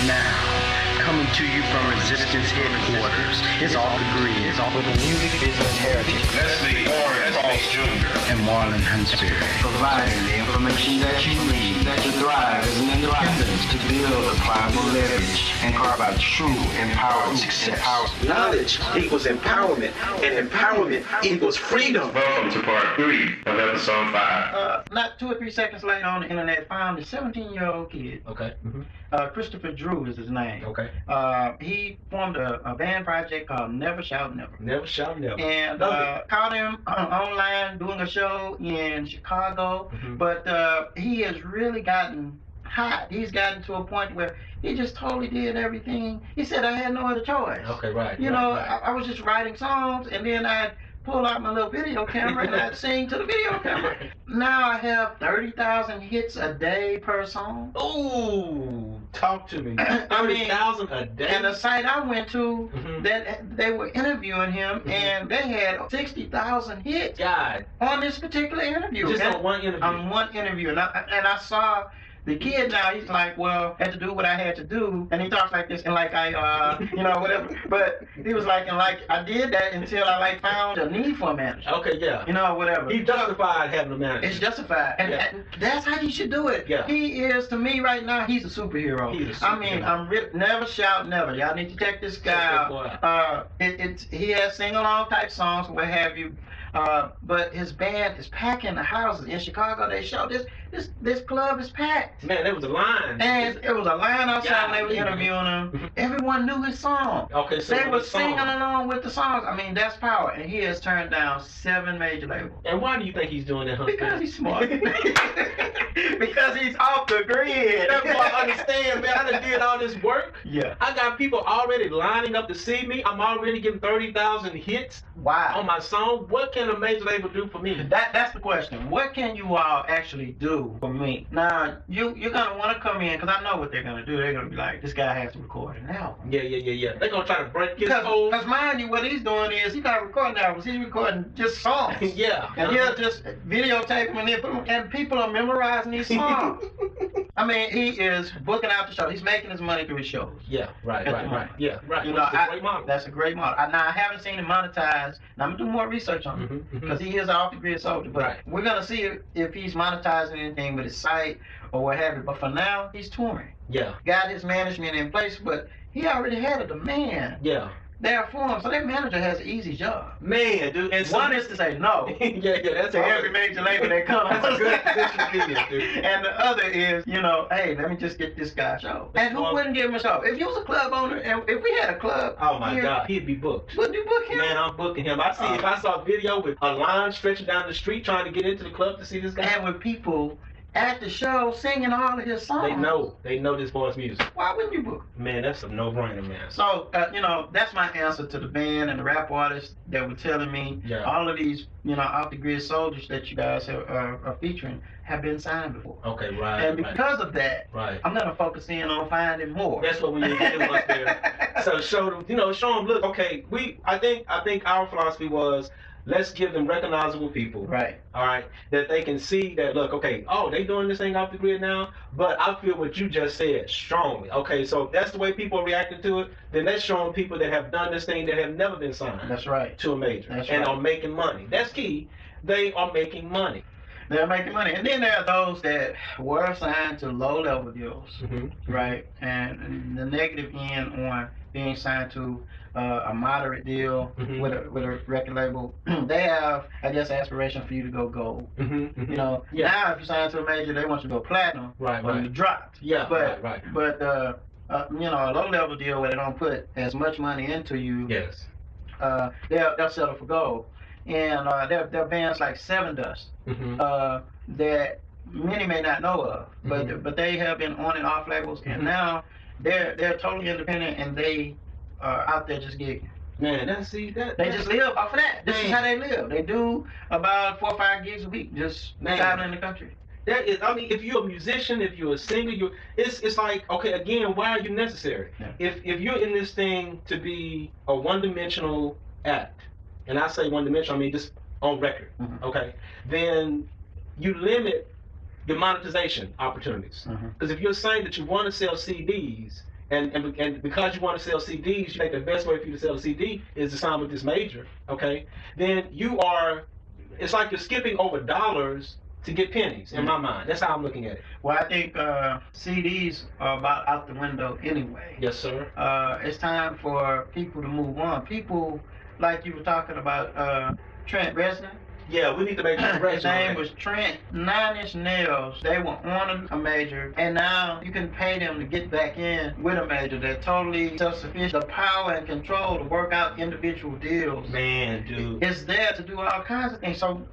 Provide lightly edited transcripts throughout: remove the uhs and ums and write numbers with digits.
Now, coming to you from Resistance headquarters, it's Off the Grid with the music business heritage. Leslie Cross Jr. and Marlon Hunsberry, Providing the information that you need to thrive as an independent, to build a pliable leverage and carve out true empowered success. Knowledge equals empowerment, and empowerment equals freedom. Welcome to part 3 of episode 5. Not 2 or 3 seconds later on the internet, found a 17-year-old kid. Okay. Christopher Drew is his name. Okay. He formed a band project called Never Shout Never. Never shout never. And caught him online doing a show in Chicago. But he has really gotten hot. He's gotten to a point where he just totally did everything. He said, I had no other choice. Okay, right. You know, I was just writing songs, and then I'd pull out my little video camera and I'd sing to the video camera. Now I have 30,000 hits a day per song. Ooh, talk to me. I mean, 30,000 a day. And the site I went to, that they were interviewing him, and they had 60,000 hits God. on this particular interview. Just And on one interview. on one interview, and I saw the kid now. He's like, well, I had to do what I had to do, and he talks like this, and like I, you know, whatever. But he was like, and like I did that until I like found a need for a manager. Okay, yeah. You know, whatever. He justified having a manager. It's justified, and Yeah. that's how you should do it. Yeah. He is, to me right now, he's a superhero. He's a I mean, superhero. Never Shout Never. Y'all need to check this guy out. He has sing-along type songs, what have you. But his band is packing the houses in Chicago. They show this club is packed. Man, there was a line. And it was a line outside when they were Yeah. interviewing him. Everyone knew his song. Okay, so They with were the song. singing along with the songs. I mean, that's power. And he has turned down 7 major labels. And why do you think he's doing that, Hunter? Because he's smart. Because he's off the grid. That's what I understand, man. I done did all this work. Yeah. I got people already lining up to see me. I'm already getting 30,000 hits Wow. on my song. What can a major label do for me? That's the question. What can you all actually do for me? Now, you're gonna want to come in, because I know what they're gonna do. They're gonna be like, this guy has to record an album. Yeah. They're gonna try to break his code. Because mind you, what he's doing is he's not recording albums. He's recording just songs. Yeah. And he'll just videotape them and then put them, and people are memorizing these songs. I mean, he is booking out the show. He's making his money through his shows. Yeah, right. Yeah, right. You know, Which is a great model. that's a great model. Now, I haven't seen him monetized. Now, I'm going to do more research on him because he is an off-the-grid soldier. But Right. we're going to see if he's monetizing anything with his site or what have you. But for now, he's touring. Yeah. Got his management in place, but he already had a demand Yeah. there for him. So that manager has an easy job. Man, dude. And One is to say no yeah, that's to every major label that comes. That's a good position to be in, dude. And the other is, you know, hey, let me just get this guy a show. And who wouldn't give him a show? If you was a club owner, and if we had a club, Oh my here, God, he'd be booked. wouldn't you book him? Man, I'm booking him. If I saw a video with a line stretching down the street trying to get into the club to see this guy, And with people at the show singing all of his songs, they know this boy's music. why wouldn't you book him? Man, that's a no-brainer, man. So, you know, that's my answer to the band and the rap artists that were telling me Yeah. all of these, you know, off-the-grid soldiers that you guys are featuring have been signed before. Okay, right. And because of that, right. I'm going to focus in on finding more. That's what we need to do up there. So show them, look, okay, I think our philosophy was, let's give them recognizable people. Right. All right. That they can see that, look, okay, oh, they doing this thing off the grid now, but I feel what you just said strongly. Okay, so if that's the way people are reacting to it, then that's showing people that have done this thing that have never been signed That's right. to a major That's and right. are making money. That's key. They are making money. They're making money. And then there are those that were signed to low-level deals, right? And the negative end on being signed to a moderate deal with a record label, they have, I guess, aspiration for you to go gold. You know, Yeah. now if you sign to a major, they want you to go platinum Right, or right. you dropped. Yeah, but, right. But, you know, a low-level deal where they don't put as much money into you, Yes. they'll settle for gold. And there are bands like Seven Dust that many may not know of, but they have been on and off labels, and now they're totally independent, and they are out there just gigging. Man, they Just live off of that. This is how they live. They do about 4 or 5 gigs a week, just traveling the country. That is, I mean, if you're a musician, if you're a singer, it's like, okay, again, why are you necessary? Yeah. If you're in this thing to be a one-dimensional act, and I say one-dimensional, I mean just on record, okay, then you limit your monetization opportunities. Because if you're saying that you want to sell CDs and because you want to sell CDs, you think the best way for you to sell a CD is to sign with this major, okay? Then it's like you're skipping over dollars to get pennies, in my mind. That's how I'm looking at it. Well, I think CDs are about out the window anyway. Yes, sir. It's time for people to move on. People, like you were talking about Trent Reznor. Yeah, we need to make sure. His name was Trent. 9 Inch Nails. They were on a major, and now you can pay them to get back in with a major. They're totally self-sufficient. The power and control to work out individual deals. Man, dude. It's there to do all kinds of things. So,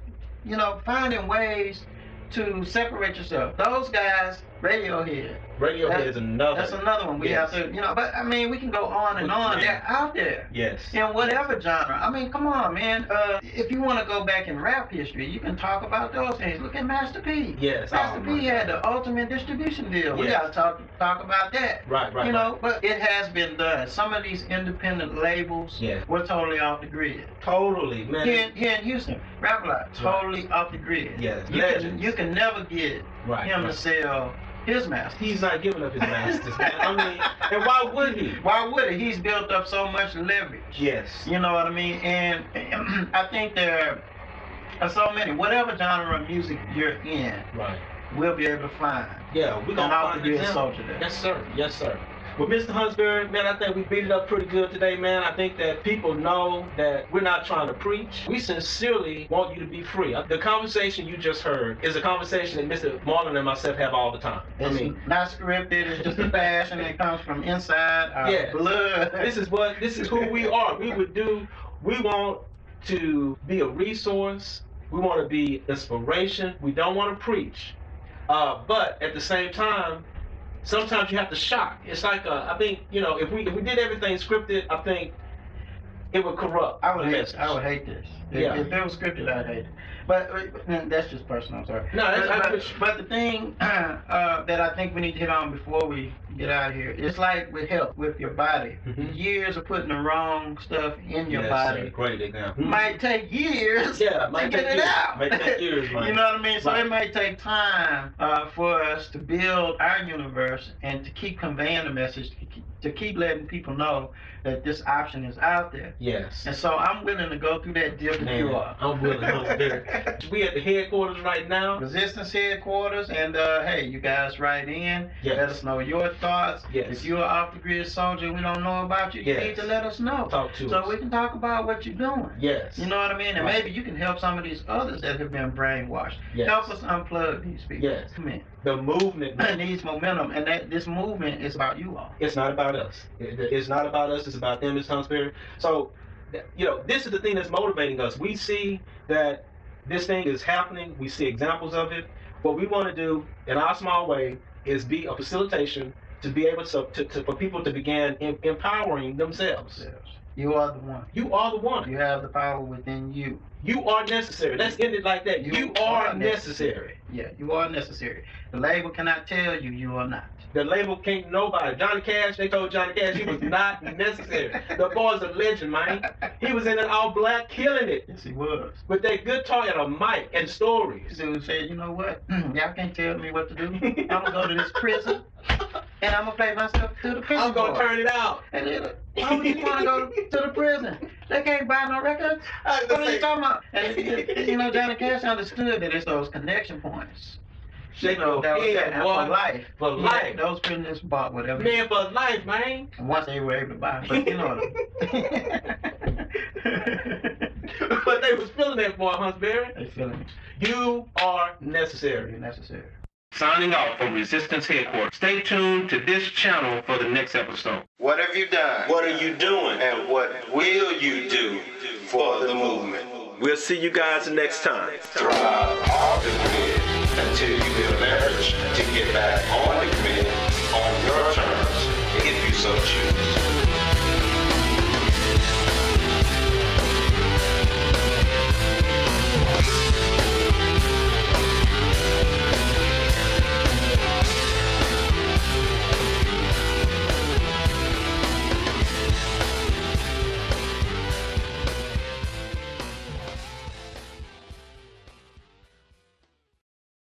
you know, finding ways to separate yourself. Those guys, Radiohead. Radiohead is another. That's another one. We have to, you know, but I mean, we can go on and on. They're out there. Yes. In whatever genre. I mean, come on, man. If you want to go back in rap history, you can talk about those things. Look at Master P. Yes. Master P had the ultimate distribution deal. We Yes. got to talk about that. Right. You know, but it has been done. Some of these independent labels Yes. were totally off the grid. Totally, man. Here in Houston, Rap Lot, totally off the grid. Yes. You can never get him to sell his master. He's not giving up his masters, man. I mean, and why would he? Why would he? He's built up so much leverage. Yes. You know what I mean? And I think there are so many, whatever genre of music you're in, Right. we'll be able to find. Yeah, we're gonna find an an example. soldier there. Yes, sir. Yes, sir. Well, Mr. Huntsberry, man, I think we beat it up pretty good today, man. I think that people know that we're not trying to preach. We sincerely want you to be free. The conversation you just heard is a conversation that Mr. Marlon and myself have all the time. It's not scripted. It's just a passion that comes from inside our blood. This is who we are. We want to be a resource. We want to be inspiration. We don't want to preach. But at the same time, sometimes you have to shock. It's like I think, you know, if we did everything scripted, I think it would corrupt. I would hate this. If it was scripted, I'd hate it. But that's just personal. I'm sorry. No, but the thing that I think we need to hit on before we get out of here, it's like with health, with your body. Years of putting the wrong stuff in your body. Sir. Great example. Might take years to get it out. Might take years, man. You know what I mean? So it might take time for us to build our universe and to keep conveying the message, to keep letting people know that this option is out there. Yes. And so I'm willing to go through that deal with you are. I'm willing to. We at the headquarters right now. Resistance headquarters, and hey, you guys write in. Yes. Let us know your thoughts. Yes. If you're an off-the-grid soldier we don't know about you, you need to let us know. Talk to us. So we can talk about what you're doing. Yes. You know what I mean? And maybe you can help some of these others that have been brainwashed. Yes. Help us unplug these people. Yes. Come in. The movement needs momentum, and this movement is about you all. It's not about us. It's not about us. It's about them, Ms. Huntsberry. So, you know, this is the thing that's motivating us. We see that this thing is happening. We see examples of it. What we want to do, in our small way, is be a facilitation to be able to for people to begin empowering themselves. Yes. You are the one. You are the one. You have the power within you. You are necessary. Let's end it like that. You are necessary. Yeah, you are necessary. The label cannot tell you you are not. The label can't nobody. Johnny Cash, they told Johnny Cash he was not necessary. The boy's a legend, man. He was in an all black killing it. Yes, he was. With that guitar and a mic and stories. Dude said, you know what? Y'all can't tell me what to do. I'm going to go to this prison and I'm going to play myself to the prison. I'm going to turn it out. And then, why would you want to go to the prison? They can't buy no records. What are you talking about? And, you know, Johnny Cash understood that it's those connection points. Shake you know, that head, was for life. For life. Those prisoners bought whatever. Man, for life, man. Once they were able to buy it. But you know But they was feeling that boy, Huntsberry. They feeling it. You are necessary. You're necessary. Signing off from Resistance Headquarters. Stay tuned to this channel for the next episode. What have you done? What are you doing? And what will you do for the movement? We'll see you guys next time. Thrive off the grid until you emerge to get back on.